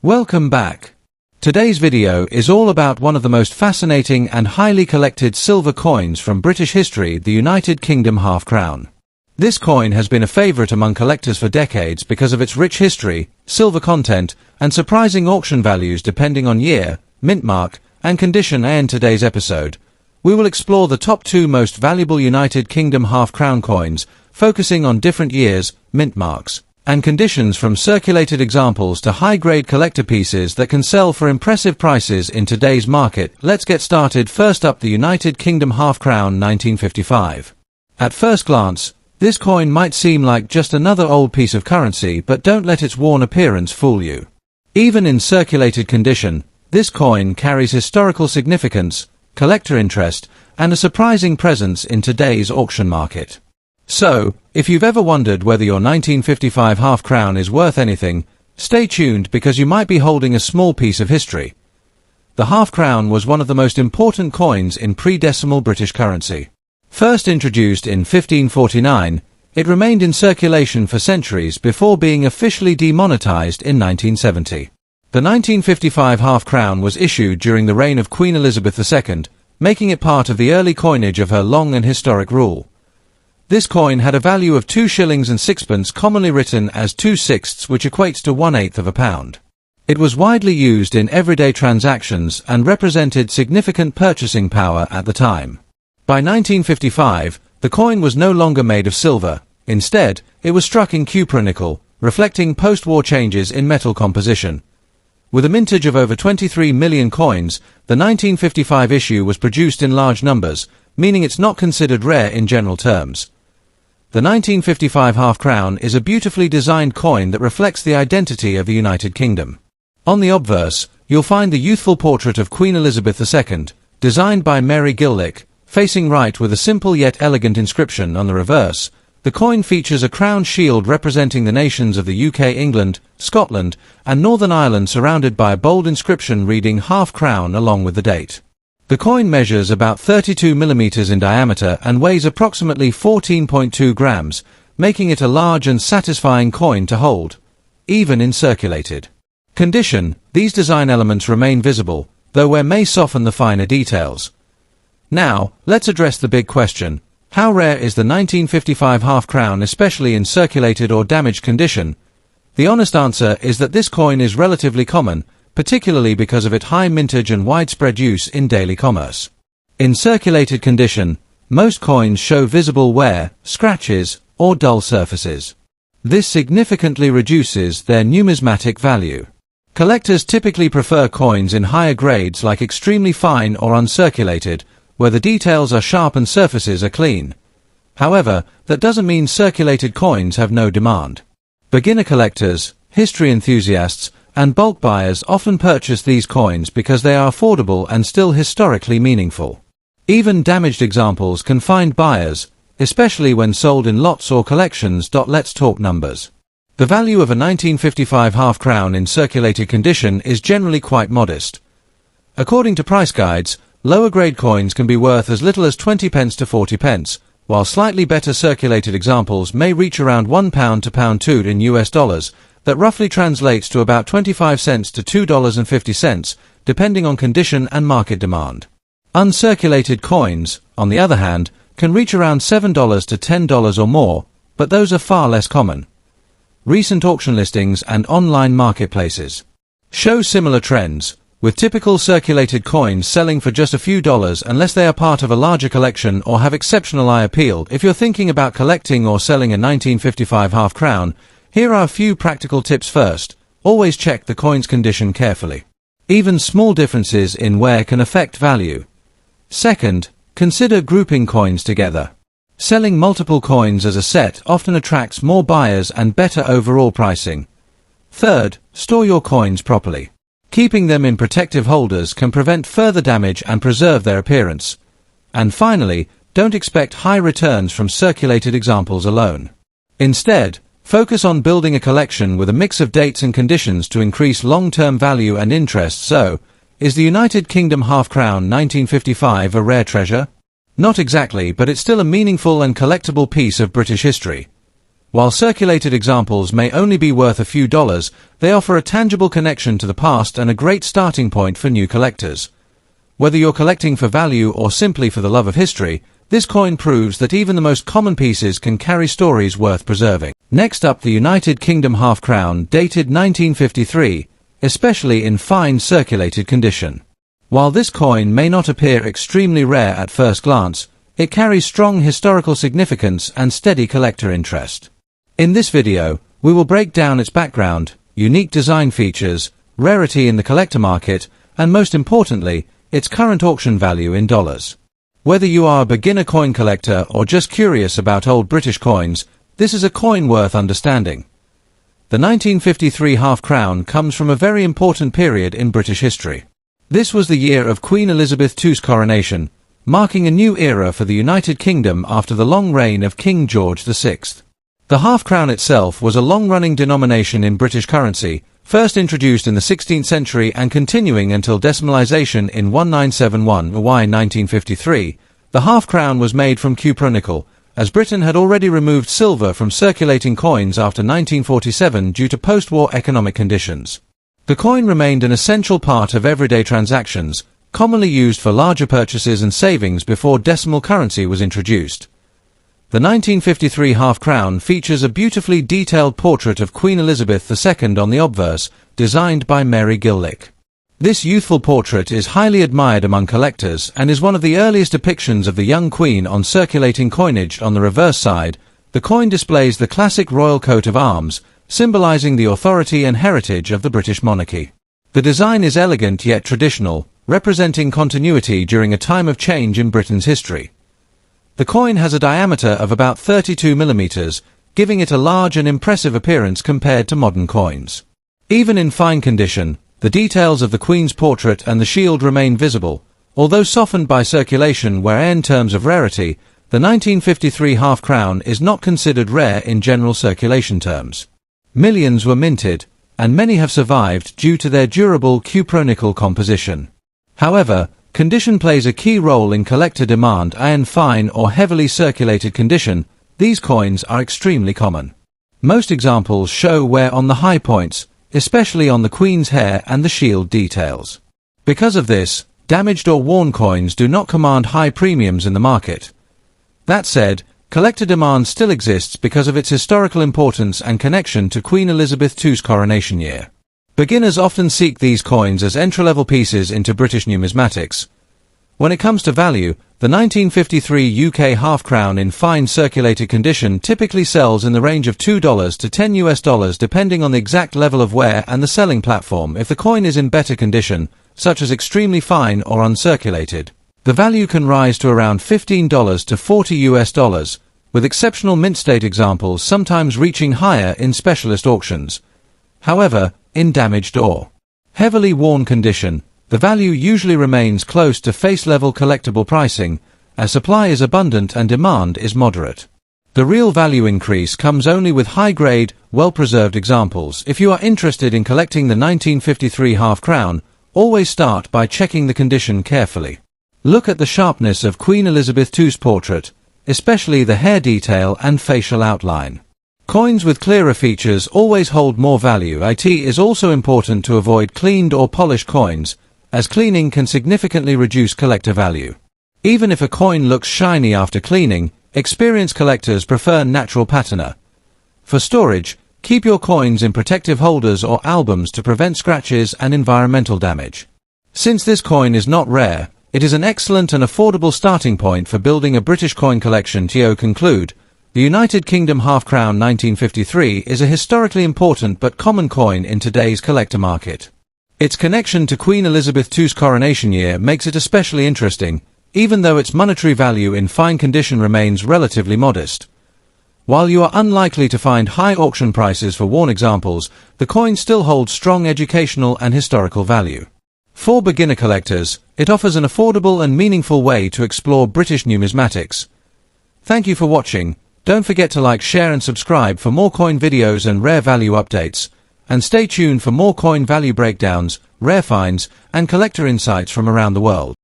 Welcome back. Today's video is all about one of the most fascinating and highly collected silver coins from British history, the United Kingdom half-crown. This coin has been a favourite among collectors for decades because of its rich history, silver content, and surprising auction values depending on year, mint mark, and condition. In today's episode, we will explore the top 2 most valuable United Kingdom half-crown coins, focusing on different years, mint marks, and conditions, from circulated examples to high-grade collector pieces that can sell for impressive prices in today's market. Let's get started. First up, the United Kingdom half-crown 1955. At first glance, this coin might seem like just another old piece of currency, but don't let its worn appearance fool you. Even in circulated condition, this coin carries historical significance, collector interest, and a surprising presence in today's auction market. So, if you've ever wondered whether your 1955 half-crown is worth anything, stay tuned because you might be holding a small piece of history. The half-crown was one of the most important coins in pre-decimal British currency. First introduced in 1549, it remained in circulation for centuries before being officially demonetized in 1970. The 1955 half-crown was issued during the reign of Queen Elizabeth II, making it part of the early coinage of her long and historic rule. This coin had a value of 2 shillings and sixpence, commonly written as 2/6, which equates to 1/8 of a pound. It was widely used in everyday transactions and represented significant purchasing power at the time. By 1955, the coin was no longer made of silver. Instead, it was struck in cupronickel, reflecting post-war changes in metal composition. With a mintage of over 23 million coins, the 1955 issue was produced in large numbers, meaning it's not considered rare in general terms. The 1955 half-crown is a beautifully designed coin that reflects the identity of the United Kingdom. On the obverse, you'll find the youthful portrait of Queen Elizabeth II, designed by Mary Gillick, facing right with a simple yet elegant inscription on the reverse. The coin features a crown shield representing the nations of the UK, England, Scotland, and Northern Ireland, surrounded by a bold inscription reading half-crown along with the date. The coin measures about 32 millimeters in diameter and weighs approximately 14.2 grams, making it a large and satisfying coin to hold, even in circulated condition. These design elements remain visible, though wear may soften the finer details. Now, let's address the big question: how rare is the 1955 half-crown, especially in circulated or damaged condition? The honest answer is that this coin is relatively common, particularly because of its high mintage and widespread use in daily commerce. In circulated condition, most coins show visible wear, scratches, or dull surfaces. This significantly reduces their numismatic value. Collectors typically prefer coins in higher grades, like extremely fine or uncirculated, where the details are sharp and surfaces are clean. However, that doesn't mean circulated coins have no demand. Beginner collectors, history enthusiasts, and bulk buyers often purchase these coins because they are affordable and still historically meaningful. Even damaged examples can find buyers, especially when sold in lots or collections. Let's talk numbers. The value of a 1955 half-crown in circulated condition is generally quite modest. According to price guides, lower grade coins can be worth as little as 20 pence to 40 pence, while slightly better circulated examples may reach around £1 to £2 in US dollars. That roughly translates to about 25 cents to $2.50, depending on condition and market demand. Uncirculated coins, on the other hand, can reach around $7 to $10 or more, but those are far less common. Recent auction listings and online marketplaces show similar trends, with typical circulated coins selling for just a few dollars unless they are part of a larger collection or have exceptional eye appeal. If you're thinking about collecting or selling a 1955 half-crown, here are a few practical tips. First, always check the coin's condition carefully. Even small differences in wear can affect value. Second, consider grouping coins together. Selling multiple coins as a set often attracts more buyers and better overall pricing. Third, store your coins properly. Keeping them in protective holders can prevent further damage and preserve their appearance. And finally, don't expect high returns from circulated examples alone. Instead, focus on building a collection with a mix of dates and conditions to increase long-term value and interest. So, is the United Kingdom half-crown 1955 a rare treasure? Not exactly, but it's still a meaningful and collectible piece of British history. While circulated examples may only be worth a few dollars, they offer a tangible connection to the past and a great starting point for new collectors. Whether you're collecting for value or simply for the love of history, this coin proves that even the most common pieces can carry stories worth preserving. Next up, the United Kingdom half crown, dated 1953, especially in fine circulated condition. While this coin may not appear extremely rare at first glance, it carries strong historical significance and steady collector interest. In this video, we will break down its background, unique design features, rarity in the collector market, and most importantly, its current auction value in dollars. Whether you are a beginner coin collector or just curious about old British coins, this is a coin worth understanding. The 1953 half crown comes from a very important period in British history. This was the year of Queen Elizabeth II's coronation, marking a new era for the United Kingdom after the long reign of King George VI. The half crown itself was a long-running denomination in British currency, first introduced in the 16th century and continuing until decimalisation in 1971 y 1953. The half crown was made from cupronickel, as Britain had already removed silver from circulating coins after 1947 due to post-war economic conditions. The coin remained an essential part of everyday transactions, commonly used for larger purchases and savings before decimal currency was introduced. The 1953 half crown features a beautifully detailed portrait of Queen Elizabeth II on the obverse, designed by Mary Gillick. This youthful portrait is highly admired among collectors and is one of the earliest depictions of the young Queen on circulating coinage. On the reverse side, the coin displays the classic royal coat of arms, symbolizing the authority and heritage of the British monarchy. The design is elegant yet traditional, representing continuity during a time of change in Britain's history. The coin has a diameter of about 32 millimeters, giving it a large and impressive appearance compared to modern coins. Even in fine condition, the details of the Queen's portrait and the shield remain visible, although softened by circulation where in terms of rarity, the 1953 half crown is not considered rare in general circulation terms. Millions were minted, and many have survived due to their durable cupronickel composition. However, condition plays a key role in collector demand, and in fine or heavily circulated condition, these coins are extremely common. Most examples show wear on the high points, especially on the Queen's hair and the shield details. Because of this, damaged or worn coins do not command high premiums in the market. That said, collector demand still exists because of its historical importance and connection to Queen Elizabeth II's coronation year. Beginners often seek these coins as entry-level pieces into British numismatics. When it comes to value, the 1953 UK half crown in fine circulated condition typically sells in the range of $2 to $10 depending on the exact level of wear and the selling platform. If the coin is in better condition, such as extremely fine or uncirculated, the value can rise to around $15 to $40, with exceptional mint state examples sometimes reaching higher in specialist auctions. However, in damaged or heavily worn condition, the value usually remains close to face-level collectible pricing, as supply is abundant and demand is moderate. The real value increase comes only with high-grade, well-preserved examples. If you are interested in collecting the 1953 half crown, always start by checking the condition carefully. Look at the sharpness of Queen Elizabeth II's portrait, especially the hair detail and facial outline. Coins with clearer features always hold more value. It is also important to avoid cleaned or polished coins, as cleaning can significantly reduce collector value. Even if a coin looks shiny after cleaning, experienced collectors prefer natural patina. For storage, keep your coins in protective holders or albums to prevent scratches and environmental damage. Since this coin is not rare, it is an excellent and affordable starting point for building a British coin collection. To conclude, the United Kingdom half crown 1953 is a historically important but common coin in today's collector market. Its connection to Queen Elizabeth II's coronation year makes it especially interesting, even though its monetary value in fine condition remains relatively modest. While you are unlikely to find high auction prices for worn examples, the coin still holds strong educational and historical value. For beginner collectors, it offers an affordable and meaningful way to explore British numismatics. Thank you for watching. Don't forget to like, share and subscribe for more coin videos and rare value updates, and stay tuned for more coin value breakdowns, rare finds, and collector insights from around the world.